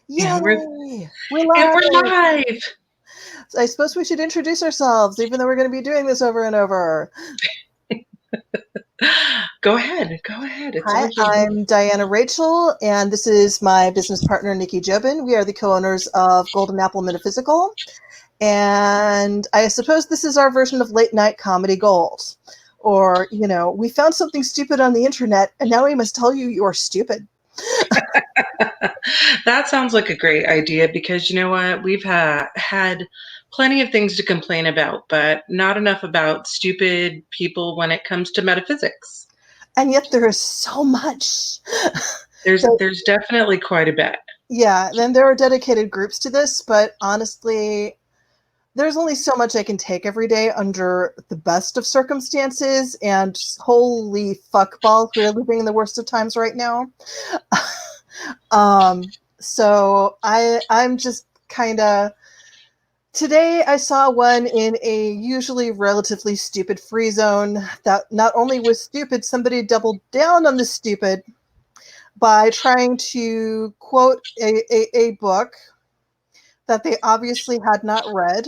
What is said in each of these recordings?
And we're Yay! We're and we're live! live. I suppose we should introduce ourselves, even though we're going to be doing this over and over. Go ahead. Go ahead. It's Hi, all you. I'm Diana Rachel, and this is my business partner, Nikki Jobin. We are the co-owners of Golden Apple Metaphysical, and I suppose this is our version of late night comedy gold. Or, we found something stupid on the internet, and now we must tell you you're stupid. That sounds like a great idea because you know what? We've had plenty of things to complain about, but not enough about stupid people when it comes to metaphysics. And yet there is so much. There's definitely quite a bit. Yeah, then there are dedicated groups to this, but honestly, there's only so much I can take every day under the best of circumstances, and holy fuckballs, we're living in the worst of times right now. So I'm just kind of today I saw one in a usually relatively stupid free zone that not only was stupid, somebody doubled down on the stupid by trying to quote a book that they obviously had not read.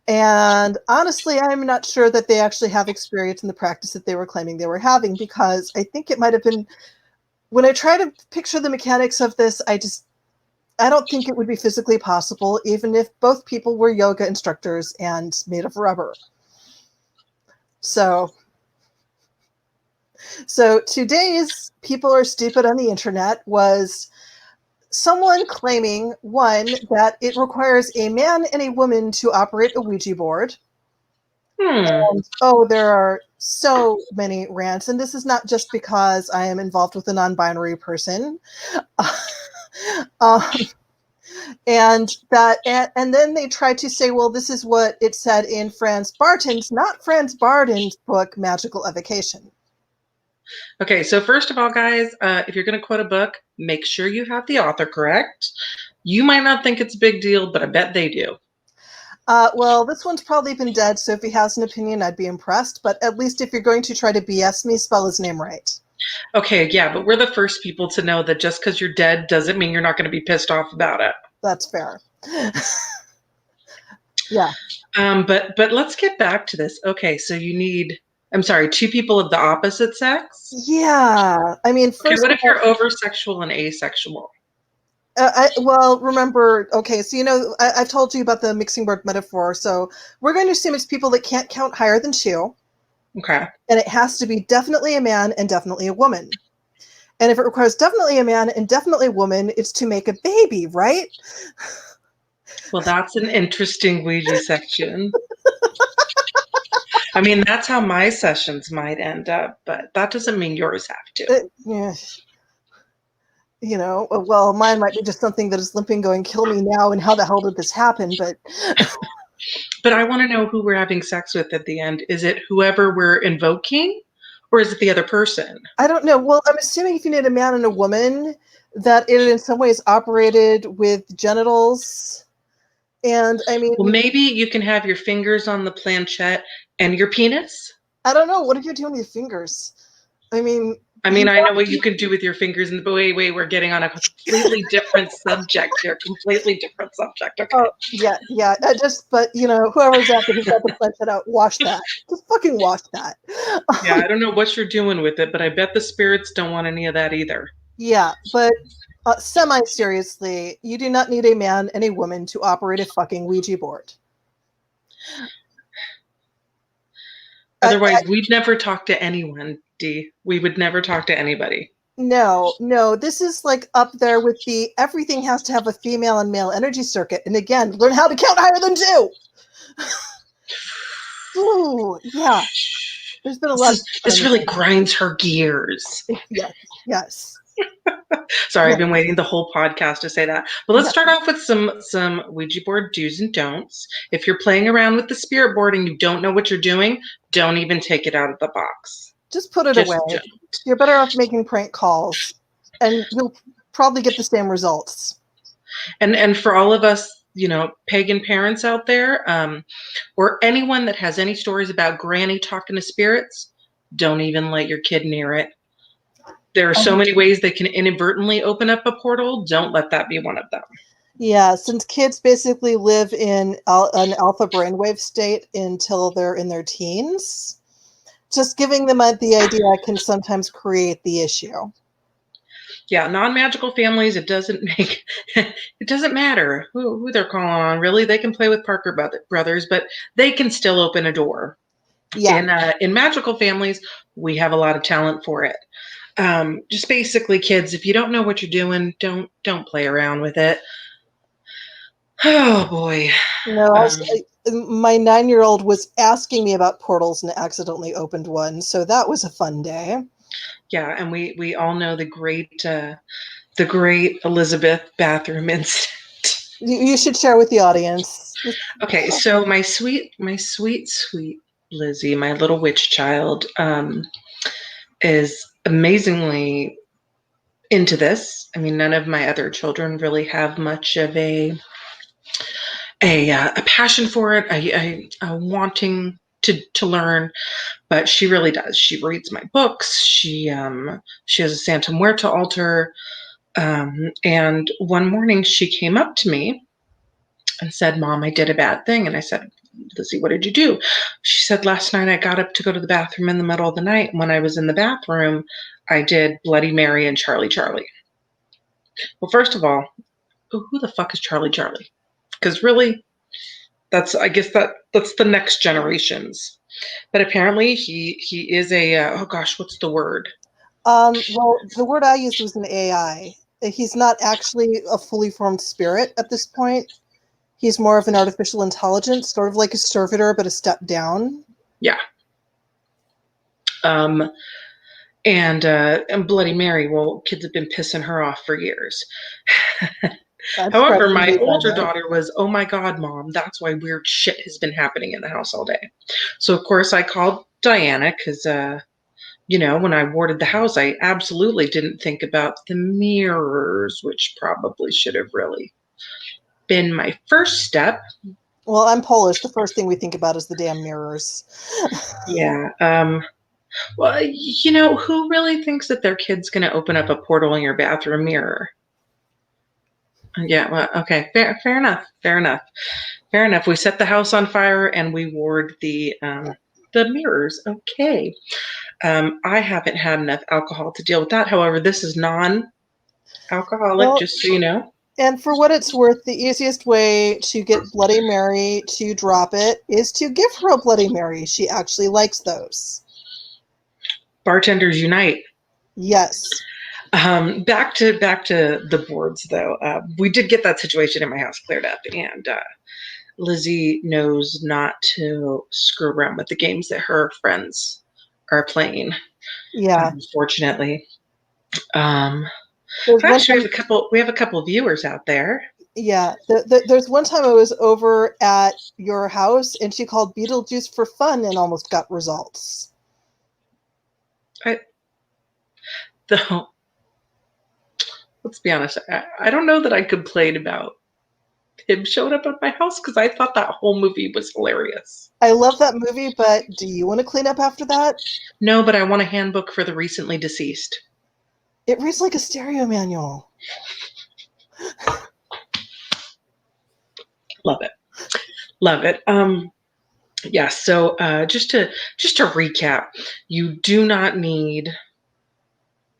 And honestly, I'm not sure that they actually have experience in the practice that they were claiming they were having, because I think it might have been, when I try to picture the mechanics of this, I don't think it would be physically possible, even if both people were yoga instructors and made of rubber. So today's People Are Stupid on the Internet was someone claiming, one, that it requires a man and a woman to operate a Ouija board. Hmm. And oh, there are so many rants, and this is not just because I am involved with a non-binary person. um, and then they tried to say, well, this is what it said in Franz Barton's, not Franz Barton's book, Magical Evocation. Okay, so first of all, guys, if you're going to quote a book, make sure you have the author correct. You might not think it's a big deal, but I bet they do. Well, this one's probably been dead, so if he has an opinion, I'd be impressed. But at least if you're going to try to BS me, spell his name right. Okay, yeah, but we're the first people to know that just because you're dead doesn't mean you're not going to be pissed off about it. That's fair. Yeah. But let's get back to this. Okay, so you need, I'm sorry, two people of the opposite sex. Yeah. I mean, Okay, first what of if all, you're oversexual and asexual? well, remember, okay, so I've told you about the mixing board metaphor, so we're going to assume it's people that can't count higher than two, Okay. and it has to be definitely a man and definitely a woman. And if it requires definitely a man and definitely a woman, it's to make a baby, right? Well, that's an interesting Ouija section. I mean, that's how my sessions might end up, but that doesn't mean yours have to. Yeah, well, mine might be just something that is limping, going, kill me now, and how the hell did this happen? But But I want to know who we're having sex with at the end. Is it whoever we're invoking, or is it the other person? I don't know. Well, I'm assuming if you need a man and a woman, that it in some ways operated with genitals. And I mean, Well, maybe you can have your fingers on the planchette and your penis. I don't know. What are you doing with your fingers? I mean, I mean, I know what you can do with your fingers, and wait, we're getting on a completely different subject here. Completely different subject. Okay. oh yeah. But whoever's out there who's got the planchette out, wash that. Just fucking wash that. Yeah, I don't know what you're doing with it, but I bet the spirits don't want any of that either. Yeah, but semi-seriously, you do not need a man and a woman to operate a fucking Ouija board. Otherwise, we'd never talk to anyone, Dee. We would never talk to anybody. No, this is like up there with the everything has to have a female and male energy circuit. And again, learn how to count higher than two. Ooh, yeah. There's been a lot. This really grinds her gears. Yes. Sorry, Yeah. I've been waiting the whole podcast to say that. But let's start off with some Ouija board do's and don'ts. If you're playing around with the spirit board and you don't know what you're doing, don't even take it out of the box. Just put it away. Don't. You're better off making prank calls, and you'll probably get the same results. And for all of us, pagan parents out there, or anyone that has any stories about granny talking to spirits, don't even let your kid near it. There are so many ways they can inadvertently open up a portal. Don't let that be one of them. Yeah, since kids basically live in an alpha brainwave state until they're in their teens, just giving them the idea can sometimes create the issue. Yeah, non-magical families, it doesn't make it doesn't matter who they're calling on. Really, they can play with Parker brothers, but they can still open a door. Yeah. In magical families, we have a lot of talent for it. Just basically, kids, if you don't know what you're doing, don't play around with it. Oh boy. No, my 9-year-old was asking me about portals and accidentally opened one, so that was a fun day. Yeah, and we all know the great Elizabeth bathroom incident. You should share with the audience. Okay, so my sweet Lizzie, my little witch child, is amazingly into this. I mean, none of my other children really have much of a passion for it, a wanting to learn, but she really does. She reads my books. She has a Santa Muerta altar, and one morning she came up to me and said, "Mom, I did a bad thing." And I said, "Lizzie, what did you do?" She said, "Last night I got up to go to the bathroom in the middle of the night. And when I was in the bathroom, I did Bloody Mary and Charlie Charlie." Well, first of all, who the fuck is Charlie Charlie? Because really, I guess that's the next generations. But apparently, he is a oh gosh, what's the word? Well, the word I used was an AI. He's not actually a fully formed spirit at this point. He's more of an artificial intelligence, sort of like a servitor, but a step down. Yeah. Um, and Bloody Mary. Well, kids have been pissing her off for years. That's However, frightening my me, older Brenda. daughter was, "Oh my God, Mom, that's why weird shit has been happening in the house all day." So, of course, I called Diana because, when I warded the house, I absolutely didn't think about the mirrors, which probably should have really been my first step. Well, I'm Polish. The first thing we think about is the damn mirrors. Yeah. Well, who really thinks that their kid's going to open up a portal in your bathroom mirror? Yeah, well, okay, fair enough, fair enough, fair enough. We set the house on fire and we ward the mirrors. Okay, I haven't had enough alcohol to deal with that. However, this is non-alcoholic, Well, just so you know. and for what it's worth, the easiest way to get Bloody Mary to drop it is to give her a Bloody Mary. She actually likes those. Bartenders unite. Yes. Back to the boards though. We did get that situation in my house cleared up, and Lizzie knows not to screw around with the games that her friends are playing. Yeah. Unfortunately, um, There's one actually, time, we have a couple of viewers out there. yeah. There's one time I was over at your house and she called Beetlejuice for fun and almost got results. I, though, let's be honest, I don't know that I complained about him showing up at my house because I thought that whole movie was hilarious. I love that movie, but do you want to clean up after that? No, but I want a handbook for the recently deceased. It reads like a stereo manual. Love it, love it. Yeah. So just to recap, you do not need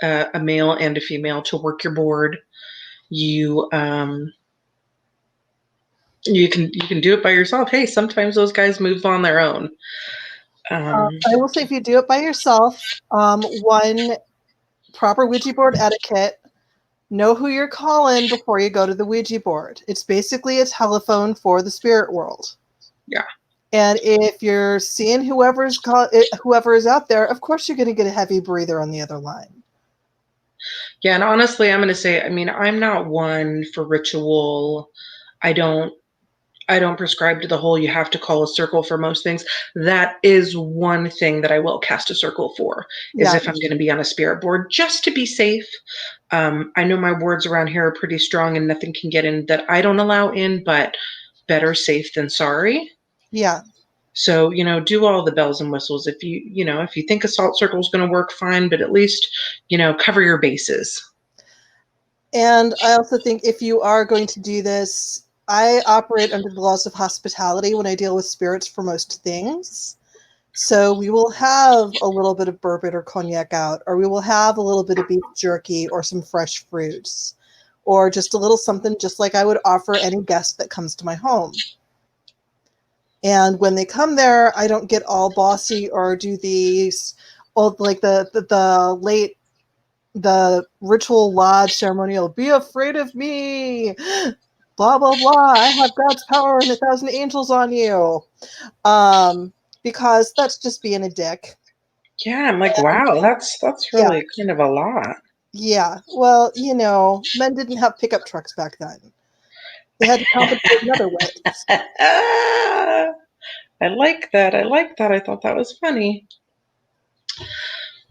a male and a female to work your board. You you can do it by yourself. Hey, sometimes those guys move on their own. I will say if you do it by yourself, one, proper Ouija board etiquette, know who you're calling before you go to the Ouija board. It's basically a telephone for the spirit world. Yeah. And if you're seeing whoever is out there, of course you're going to get a heavy breather on the other line. Yeah, and honestly, I'm going to say, I mean, I'm not one for ritual. I don't I don't prescribe to the whole you have to call a circle for most things. That is one thing that I will cast a circle for, is Yeah, if I'm going to be on a spirit board, just to be safe. I know my wards around here are pretty strong and nothing can get in that I don't allow in, but better safe than sorry. yeah. So, do all the bells and whistles. If you think a salt circle is going to work, fine, but at least, cover your bases. And I also think if you are going to do this, I operate under the laws of hospitality when I deal with spirits for most things. So we will have a little bit of bourbon or cognac out, or we will have a little bit of beef jerky or some fresh fruits, or just a little something just like I would offer any guest that comes to my home. And when they come there, I don't get all bossy or do these old, like the late, the ritual lodge ceremonial, be afraid of me, blah, blah, blah. I have God's power and 1,000 angels on you. Because that's just being a dick. Yeah, I'm like, And wow, that's yeah, really kind of a lot. yeah. Well, men didn't have pickup trucks back then. They had to compensate in other ways. I like that. I like that. I thought that was funny.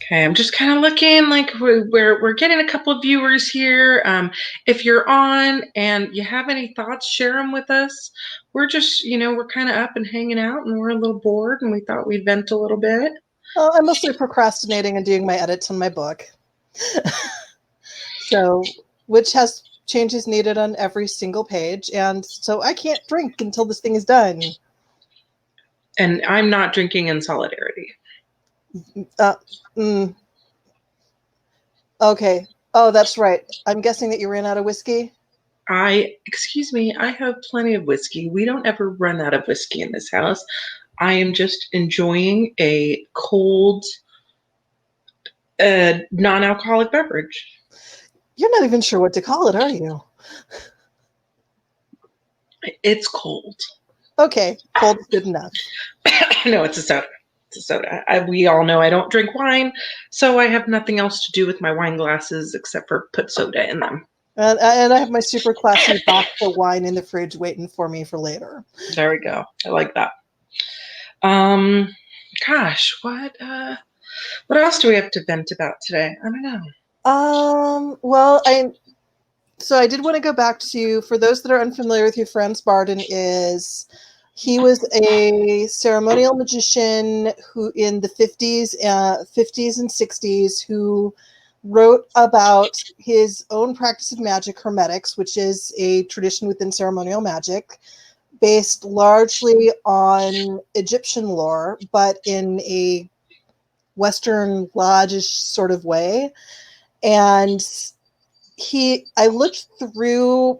Okay, I'm just kind of looking like we're getting a couple of viewers here. If you're on and you have any thoughts, share them with us. We're just, we're kind of up and hanging out, and we're a little bored, and we thought we'd vent a little bit. Well, I'm mostly procrastinating and doing my edits on my book. So, which has changes needed on every single page, and so I can't drink until this thing is done. And I'm not drinking in solidarity. Uh, mm, okay. Oh, that's right. I'm guessing that you ran out of whiskey. Excuse me, I have plenty of whiskey. We don't ever run out of whiskey in this house. I am just enjoying a cold, non-alcoholic beverage. You're not even sure what to call it, are you? It's cold. Okay, cold is good enough. No, it's a soda. It's a soda. We all know I don't drink wine, so I have nothing else to do with my wine glasses except for put soda in them. And I have my super classy box of wine in the fridge waiting for me for later. There we go. I like that. Um, Gosh, what else do we have to vent about today? I don't know. Well, I did want to go back to, for those that are unfamiliar with who Franz Barden is, he was a ceremonial magician who in the 50s and 60s who wrote about his own practice of magic, hermetics, which is a tradition within ceremonial magic based largely on Egyptian lore, but in a Western lodge-ish sort of way. And I looked through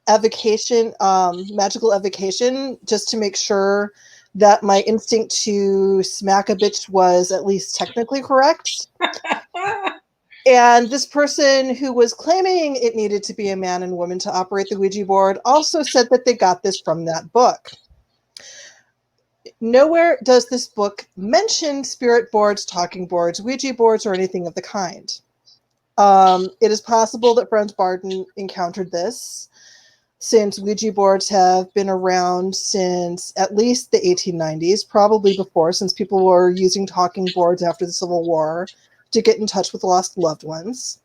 evocation, magical evocation, just to make sure that my instinct to smack a bitch was at least technically correct. And this person who was claiming it needed to be a man and woman to operate the Ouija board also said that they got this from that book. Nowhere does this book mention spirit boards, talking boards, Ouija boards, or anything of the kind. It is possible that Franz Barden encountered this, since Ouija boards have been around since at least the 1890s, probably before, since people were using talking boards after the Civil War to get in touch with lost loved ones.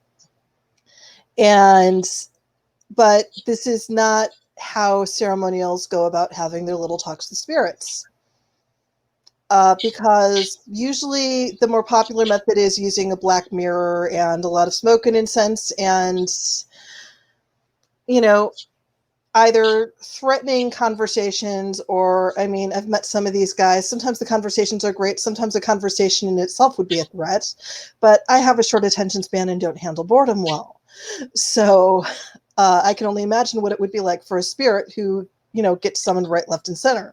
But this is not how ceremonials go about having their little talks with spirits. Because usually the more popular method is using a black mirror and a lot of smoke and incense and, either threatening conversations or, I've met some of these guys. Sometimes the conversations are great. Sometimes the conversation in itself would be a threat. But I have a short attention span and don't handle boredom well. So I can only imagine what it would be like for a spirit who, gets summoned right, left, and center.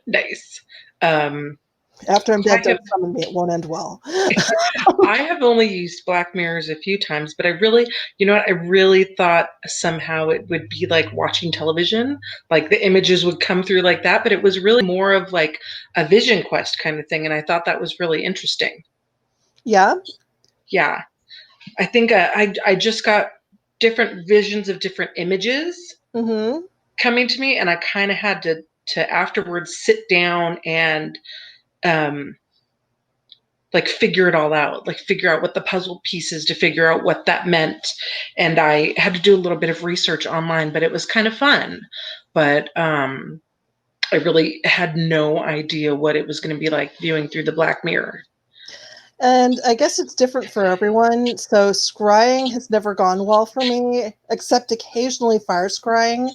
Nice. After I'm dead, I have don't summon me. It won't end well. I have only used black mirrors a few times, but I really, I really thought somehow it would be like watching television, like the images would come through like that, but it was really more of like a vision quest kind of thing, and I thought that was really interesting. Yeah. Yeah, I think I just got different visions of different images Mm-hmm. coming to me, and I kind of had to afterwards sit down and um like figure it all out, like figure out what the puzzle pieces to figure out what that meant. And I had to do a little bit of research online, but it was kind of fun. But I really had no idea what it was going to be like viewing through the black mirror. And I guess it's different for everyone. So scrying has never gone well for me, except occasionally fire scrying.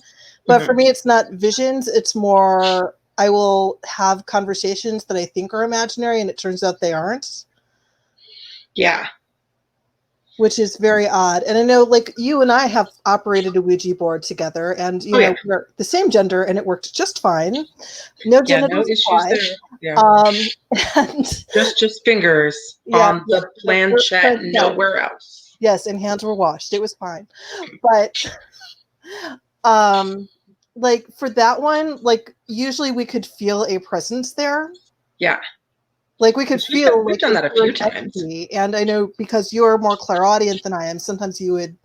But for Mhm. me, it's not visions. It's more I will have conversations that I think are imaginary, and it turns out they aren't, Yeah. which is very odd. And I know, like, you and I have operated a Ouija board together, and, Oh yeah. we're the same gender, and it worked just fine. No Yeah. No genitals issues applied. there. Yeah. Um, and Just fingers yeah, on yeah, the planchette, no, nowhere else. yes, and hands were washed. It was fine. But um like for that one, like usually we could feel a presence there. Yeah. Like we could feel We've like done is that a there few an times. entity? And I know because you're more clairaudient than I am, sometimes you would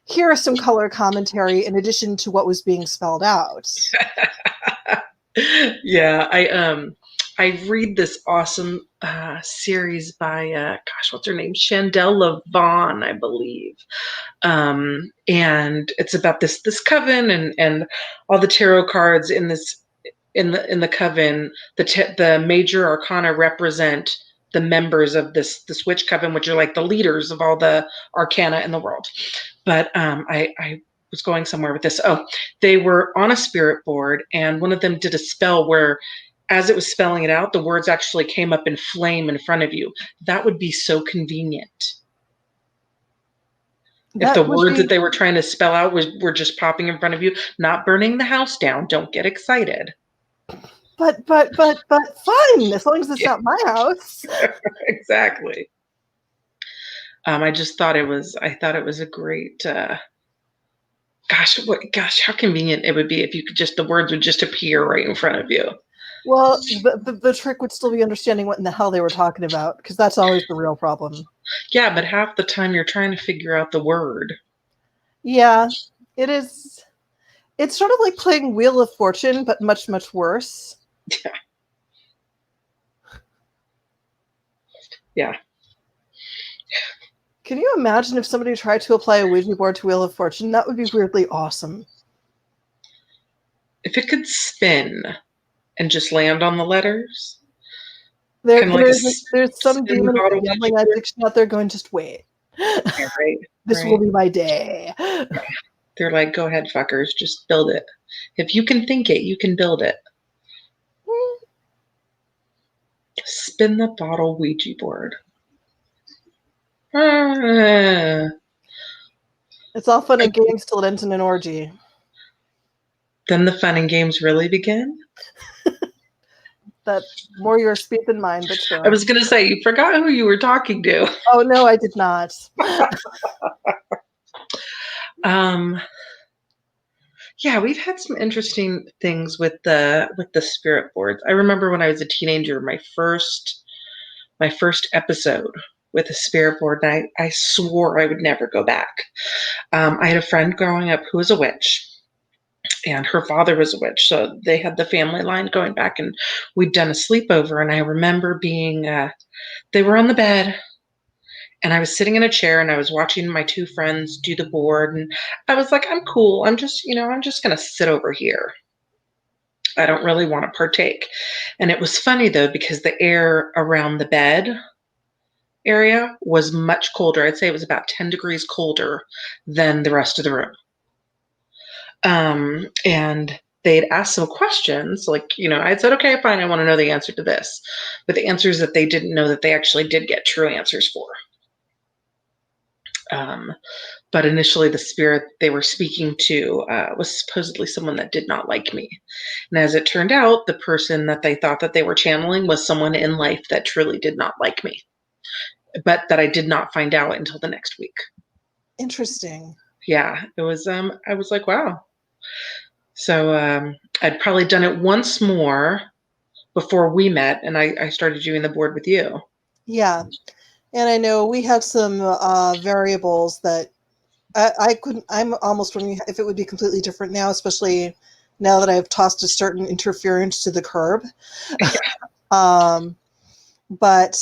hear some color commentary in addition to what was being spelled out. Yeah, I read this awesome series by gosh, what's her name? Chandel Lavon, I believe. And it's about this coven and all the tarot cards in this in the coven. The major arcana represent the members of this witch coven, which are like the leaders of all the arcana in the world. But I was going somewhere with this. Oh, they were on a spirit board, and one of them did a spell where, as it was spelling it out, the words actually came up in flame in front of you. That would be so convenient. If the That would words that be they were trying to spell out were just popping in front of you, not burning the house down. Don't get excited. but fun, as long as it's Yeah, not my house. exactly. I thought it was a great, gosh, how convenient it would be if you could just, the words would just appear right in front of you. Well, the trick would still be understanding what in the hell they were talking about, because that's always the real problem. Yeah, but half the time you're trying to figure out the word. Yeah, it is. It's sort of like playing Wheel of Fortune, but much, much worse. Yeah. Can you imagine if somebody tried to apply a Ouija board to Wheel of Fortune? That would be weirdly awesome. If it could spin and just land on the letters, There, kind of like a there's some spin demon with a bottle gambling Ouija board. addiction out there going, just wait. Yeah, right, This will right. be my day. They're like, go ahead, fuckers, just build it. If you can think it, you can build it. Spin the bottle Ouija board. Ah, It's all fun and games till it ends in an orgy. then the fun and games really begin. That more your speed than mine, but I sure. was going to say, you forgot who you were talking to. Oh no, I did not. Um, yeah, we've had some interesting things with the spirit boards. I remember when I was a teenager, my first episode with a spirit board, and I swore I would never go back. I had a friend growing up who was a witch, and her father was a witch, so they had the family line going back, and we'd done a sleepover, and I remember being they were on the bed, and I was sitting in a chair, and I was watching my two friends do the board, and I was like, I'm cool, I'm just going to sit over here. I don't really want to partake. And it was funny though, because the air around the bed area was much colder. I'd say it was about 10 degrees colder than the rest of the room. And they'd asked some questions, like, I'd said, okay, fine, I want to know the answer to this. But the answers that they didn't know that they actually did get true answers for. Um, but initially, the spirit they were speaking to was supposedly someone that did not like me. And as it turned out, the person that they thought that they were channeling was someone in life that truly did not like me, but that I did not find out until the next week. Interesting. Yeah, it was. I was like, wow. So I'd probably done it once more before we met, and I started doing the board with you. Yeah. And I know we have some variables that I couldn't. I'm almost wondering if it would be completely different now, especially now that I've tossed a certain interference to the curb. um, but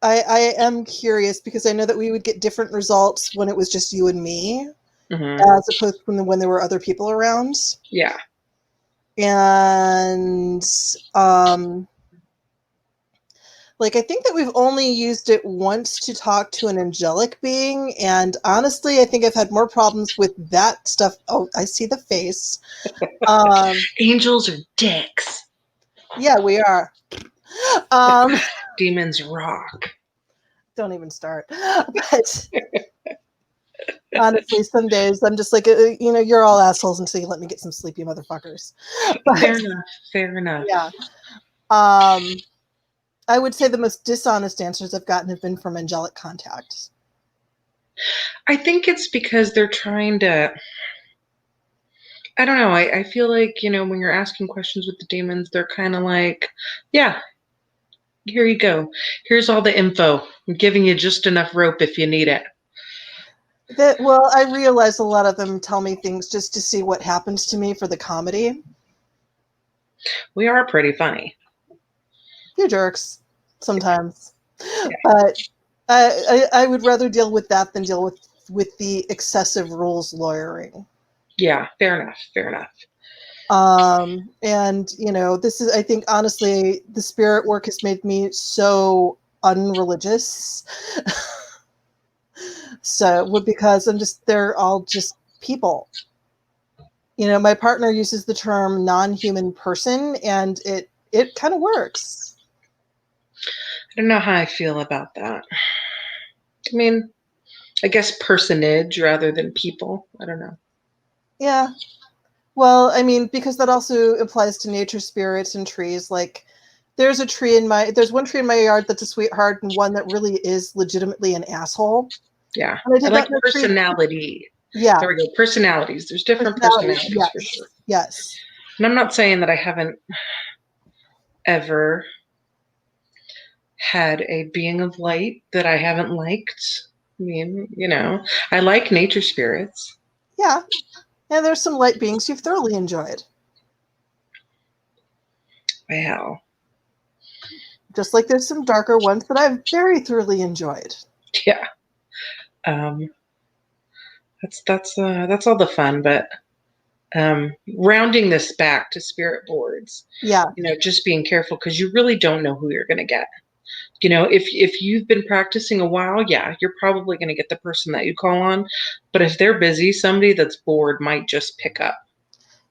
I am curious because I know that we would get different results when it was just you and me, Mm-hmm. as opposed to when there were other people around. Yeah. And like, I think that we've only used it once to talk to an angelic being, and honestly, I think I've had more problems with that stuff. Oh, I see the face. Angels are dicks. Yeah, we are. Um, Demons rock. don't even start. But honestly, some days I'm just like, you're all assholes until you let me get some sleep, you motherfuckers. But Fair enough. Fair enough. yeah, I would say the most dishonest answers I've gotten have been from angelic contact. I think it's because they're trying to. I don't know. I feel like, when you're asking questions with the demons, they're kind of like, yeah, here you go. Here's all the info. I'm giving you just enough rope if you need it. Well, I realize a lot of them tell me things just to see what happens to me for the comedy. We are pretty funny. You jerks, sometimes. Yeah. But I would rather deal with that than deal with the excessive rules lawyering. Yeah, fair enough. Fair enough. And this is, I think, honestly, the spirit work has made me so unreligious. So, because they're all just people. My partner uses the term non-human person, and it kind of works. I don't know how I feel about that. I mean, I guess personage rather than people. I don't know. Yeah. Well, I mean, because that also applies to nature spirits and trees. Like, there's one tree in my yard that's a sweetheart, and one that really is legitimately an asshole. Yeah. And I I did like that in a tree. personality. Yeah, There we go. Personalities. There's different personalities. personalities for sure. Yes, yes. And I'm not saying that I haven't ever had a being of light that I haven't liked. I mean, I like nature spirits. Yeah. And there's some light beings you've thoroughly enjoyed. Well, Just like there's some darker ones that I've very thoroughly enjoyed. yeah. Um, that's all the fun, but rounding this back to spirit boards, Yeah. just being careful because you really don't know who you're going to get. If you've been practicing a while, yeah, you're probably going to get the person that you call on. But if they're busy, somebody that's bored might just pick up.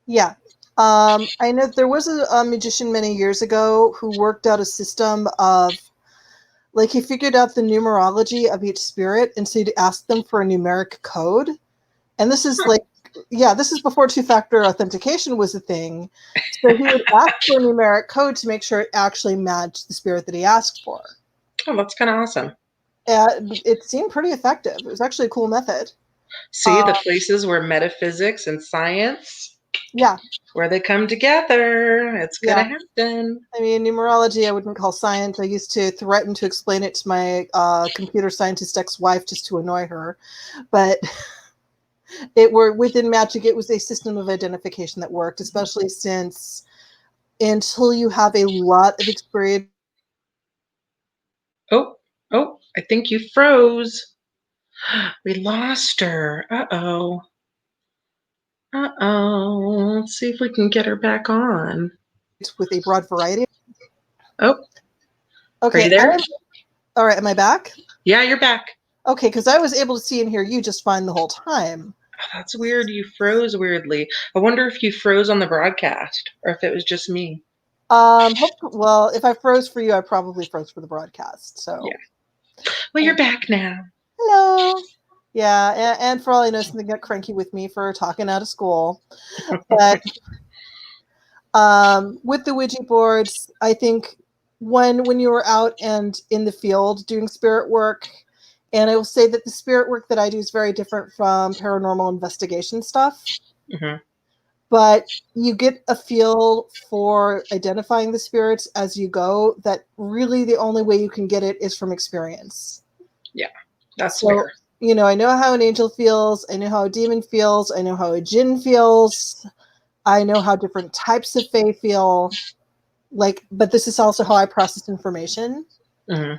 Yeah. I know there was a magician many years ago who worked out a system of, like, he figured out the numerology of each spirit, and so he'd ask them for a numeric code. And this is Huh. like, yeah, this is before two-factor authentication was a thing. So he would ask for a numeric code to make sure it actually matched the spirit that he asked for. Oh, that's kind of awesome. And it seemed pretty effective. It was actually a cool method. See the places where metaphysics and science, Yeah, where they come together. It's yeah. gonna happen. I mean, numerology I wouldn't call science. I used to threaten to explain it to my computer scientist ex-wife just to annoy her. But within magic, it was a system of identification that worked, especially since until you have a lot of experience. Oh, I think you froze. We lost her. Uh-oh. Uh-oh. Let's see if we can get her back on. With a broad variety. Oh, are Okay, you there? all right. Am I back? Yeah, you're back. Okay, because I was able to see and hear you just fine the whole time. Oh, that's weird. You froze weirdly. I wonder if you froze on the broadcast or if it was just me. Well, if I froze for you, I probably froze for the broadcast. So, Yeah. Well, you're back now. hello. Yeah, and for all I know, something got cranky with me for talking out of school. But with the Ouija boards, I think when you were out and in the field doing spirit work, and I will say that the spirit work that I do is very different from paranormal investigation stuff. Mm-hmm. But you get a feel for identifying the spirits as you go, that really the only way you can get it is from experience. Yeah, that's So, fair. I know how an angel feels, I know how a demon feels, I know how a jinn feels, I know how different types of fae feel. But this is also how I process information. Mm-hmm.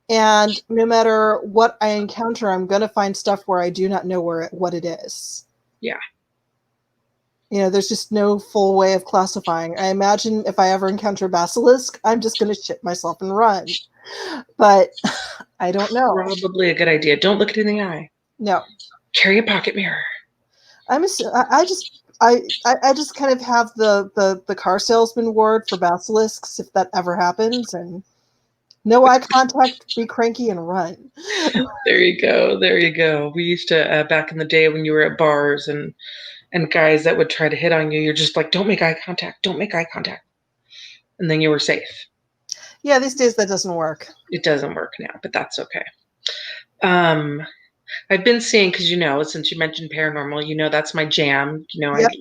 And no matter what I encounter, I'm going to find stuff where I do not know what it is. Yeah. There's just no full way of classifying. I imagine if I ever encounter basilisk, I'm just going to shit myself and run. But I don't know. Probably a good idea. Don't look it in the eye. No, Carry a pocket mirror. I just kind of have the car salesman ward for basilisks if that ever happens, and no eye contact, be cranky and run. There you go. There you go. We used to back in the day when you were at bars and guys that would try to hit on you. You're just like, don't make eye contact. Don't make eye contact, and then you were safe. Yeah, these days that doesn't work. It doesn't work now, but that's okay. I've been seeing because since you mentioned paranormal, that's my jam. Yep.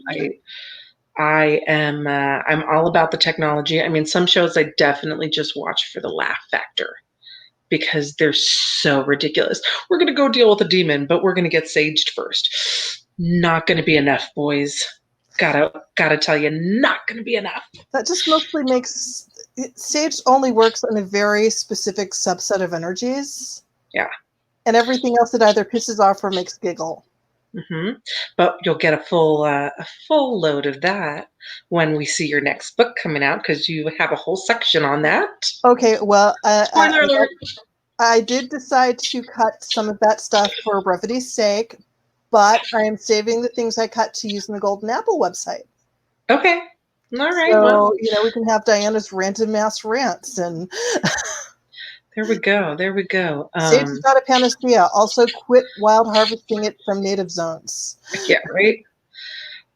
I am I'm all about the technology. I mean, some shows I definitely just watch for the laugh factor because they're so ridiculous. We're gonna go deal with a demon, but we're gonna get saged first. Not gonna be enough, boys. Gotta tell you, not gonna be enough. That just mostly makes sage only works on a very specific subset of energies. Yeah. And everything else it either pisses off or makes giggle. Mm-hmm. But you'll get a full load of that when we see your next book coming out because you have a whole section on that. Okay, well, Spoiler alert. I did decide to cut some of that stuff for brevity's sake, but I am saving the things I cut to use in the Golden Apple website. Okay. All right. So, Well, we can have Diana's random mass rants and there we go. There we go. sage is not a panacea. Also, quit wild harvesting it from native zones. Yeah. Right.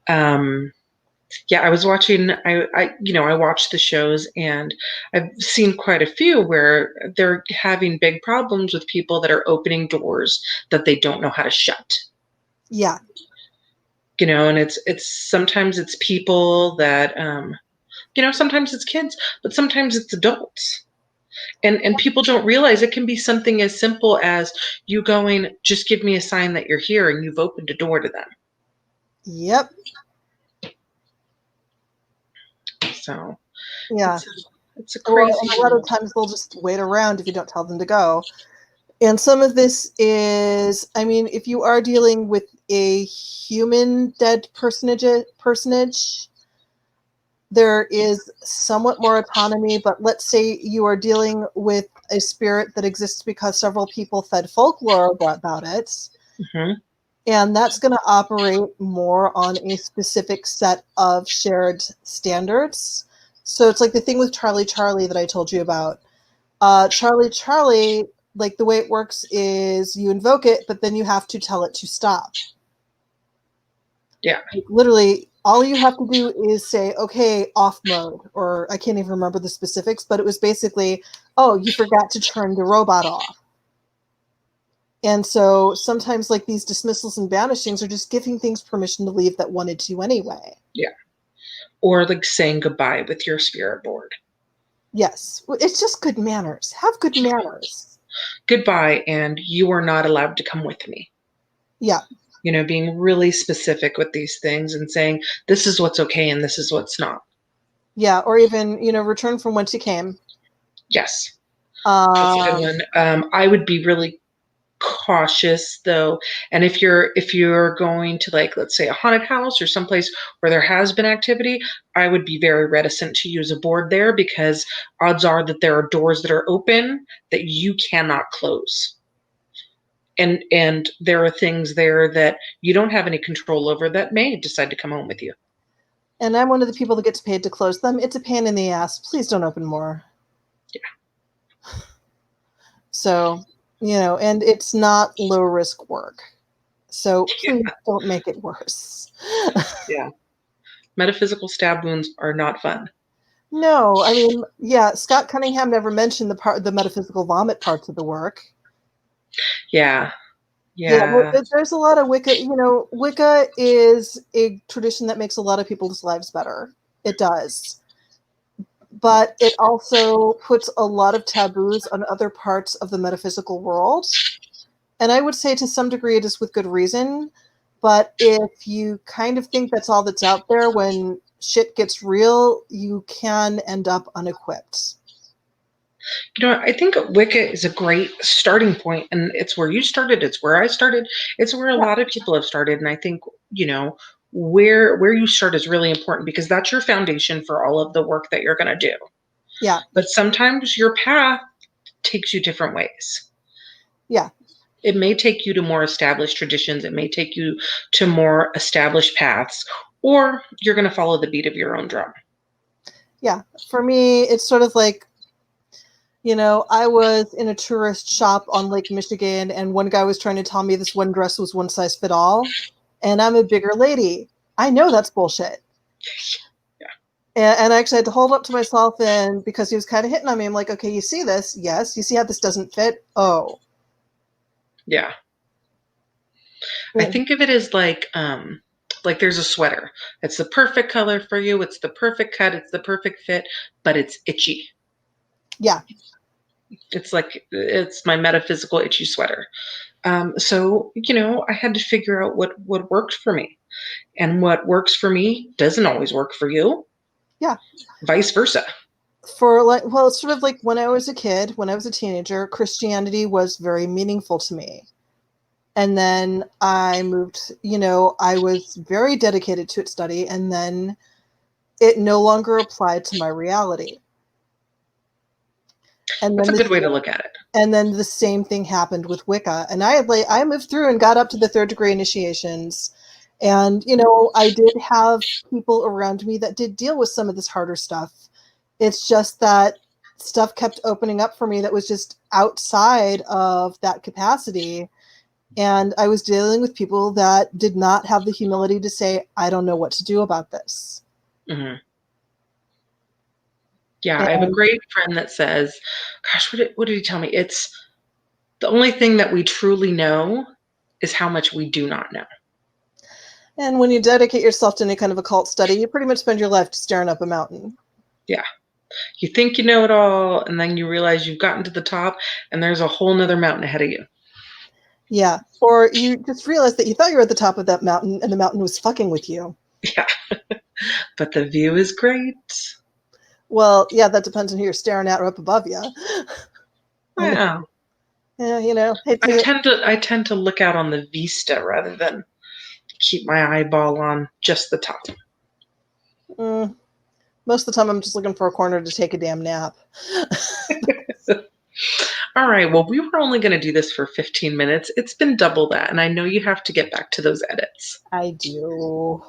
Yeah, I was watching. I watched the shows, and I've seen quite a few where they're having big problems with people that are opening doors that they don't know how to shut. Yeah. And it's sometimes it's people that sometimes it's kids, but sometimes it's adults. And people don't realize it can be something as simple as you going, just give me a sign that you're here, and you've opened a door to them. Yep. So yeah, it's a crazy. A lot of times they'll just wait around if you don't tell them to go. And some of this is, I mean, if you are dealing with a human dead personage, there is somewhat more autonomy. But let's say you are dealing with a spirit that exists because several people fed folklore about it. Mm-hmm. And that's going to operate more on a specific set of shared standards. So it's like the thing with Charlie that I told you about. Charlie, like the way it works is you invoke it, but then you have to tell it to stop. Yeah. Like literally, all you have to do is say, okay, off mode, or I can't even remember the specifics, but it was basically, oh, you forgot to turn the robot off. And so sometimes like these dismissals and banishings are just giving things permission to leave that wanted to anyway. Yeah. Or like saying goodbye with your spirit board. Yes. It's just good manners. Have good manners. Goodbye, and you are not allowed to come with me. Yeah. Being really specific with these things and saying this is what's okay and this is what's not. Yeah. Or even, return from whence you came. Yes. That's a good one. I would be really cautious though, and if you're going to, like, let's say a haunted house or someplace where there has been activity, I would be very reticent to use a board there because odds are that there are doors that are open that you cannot close, and there are things there that you don't have any control over that may decide to come home with you. And I'm one of the people that gets paid to close them. It's a pain in the ass. Please don't open more. Yeah. So, and it's not low risk work. So please don't make it worse. Yeah. Metaphysical stab wounds are not fun. No, I mean, yeah, Scott Cunningham never mentioned the metaphysical vomit parts of the work. Yeah. Yeah, there's a lot of Wicca. Wicca is a tradition that makes a lot of people's lives better. It does. But it also puts a lot of taboos on other parts of the metaphysical world. And I would say to some degree it is with good reason. But if you kind of think that's all that's out there, when shit gets real, you can end up unequipped. I think Wicca is a great starting point, and it's where you started, it's where I started, it's where a lot of people have started. And I think, where you start is really important because that's your foundation for all of the work that you're going to do. Yeah. But sometimes your path takes you different ways. Yeah. It may take you to more established traditions. It may take you to more established paths, or you're going to follow the beat of your own drum. Yeah. For me, it's sort of like, I was in a tourist shop on Lake Michigan, and one guy was trying to tell me this one dress was one size fit all, and I'm a bigger lady. I know that's bullshit. Yeah. And I actually had to hold up to myself, and because he was kind of hitting on me, I'm like, okay, you see this? Yes. You see how this doesn't fit? Oh. Yeah. I Yeah. think of it as like there's a sweater. It's the perfect color for you. It's the perfect cut. It's the perfect fit, but it's itchy. Yeah. It's my metaphysical itchy sweater. So I had to figure out what worked for me, and what works for me doesn't always work for you. Yeah. Vice versa. It's sort of like when I was a kid, when I was a teenager, Christianity was very meaningful to me. And then I moved, I was very dedicated to its study, and then it no longer applied to my reality. And That's then a good way to look at it. and then the same thing happened with Wicca. And I moved through and got up to the third degree initiations. And, I did have people around me that did deal with some of this harder stuff. It's just that stuff kept opening up for me that was just outside of that capacity. And I was dealing with people that did not have the humility to say, I don't know what to do about this. Mm-hmm. Yeah, I have a And great friend that says, gosh, what did he tell me? It's the only thing that we truly know is how much we do not know. and when you dedicate yourself to any kind of occult study, you pretty much spend your life staring up a mountain. Yeah. You think you know it all, and then you realize you've gotten to the top, and there's a whole nother mountain ahead of you. Yeah. Or you just realize that you thought you were at the top of that mountain and the mountain was fucking with you. Yeah. But the view is great. Well, yeah, that depends on who you're staring at or up above you. And Wow. yeah, I tend to look out on the vista rather than keep my eyeball on just the top. Most of the time I'm just looking for a corner to take a damn nap. All right. Well, we were only going to do this for 15 minutes. It's been double that, and I know you have to get back to those edits. I do.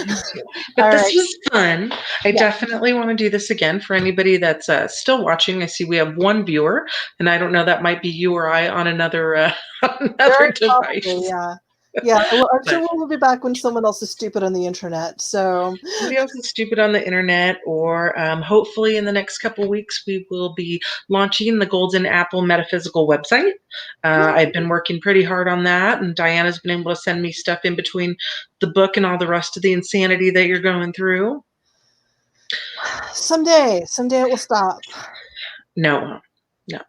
Me too. But All this right. was fun. I Yeah. definitely want to do this again for anybody that's still watching. I see we have one viewer, and I don't know, that might be you or I on another Very another probably, device. yeah. Yeah, well, I'm But sure we'll be back when someone else is stupid on the internet. So, somebody else is stupid on the internet, or hopefully in the next couple weeks we will be launching the Golden Apple Metaphysical website. I've been working pretty hard on that, and Diana's been able to send me stuff in between the book and all the rest of the insanity that you're going through. someday it will stop. No, no,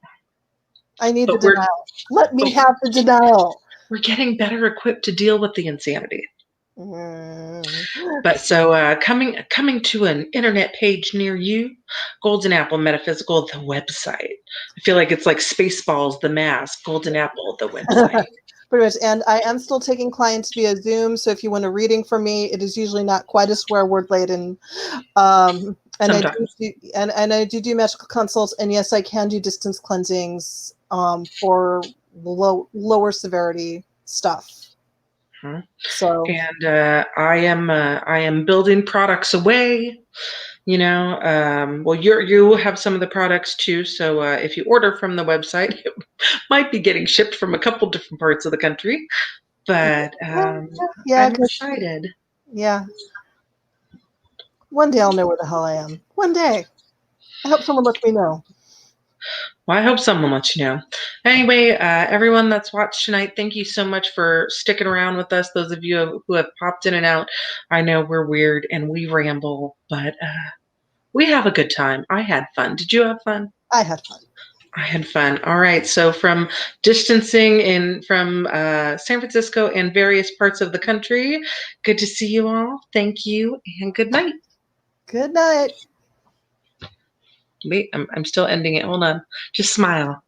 I need the but we're denial. Let me but have the denial. we're getting better equipped to deal with the insanity. Mm. But so coming to an internet page near you, Golden Apple Metaphysical, the website. I feel like it's like Spaceballs, the mask, Golden Apple, the website. Pretty much. And I am still taking clients via Zoom. So if you want a reading from me, it is usually not quite as swear word laden. And Sometimes. I do magical consults, and yes, I can do distance cleansings for lower severity stuff. Hmm. So And I am building products away. Well, you have some of the products too. So if you order from the website, it might be getting shipped from a couple different parts of the country. But yeah, I'm excited. yeah. One day I'll know where the hell I am. One day. I hope someone lets me know. Well, I hope someone lets you know. Anyway, everyone that's watched tonight, thank you so much for sticking around with us. Those of you who have popped in and out, I know we're weird and we ramble, but we have a good time. I had fun. Did you have fun? I had fun. I had fun. All right. So from distancing in from San Francisco and various parts of the country, good to see you all. Thank you and good night. Good night. Wait, I'm still ending it. Hold on. Just smile.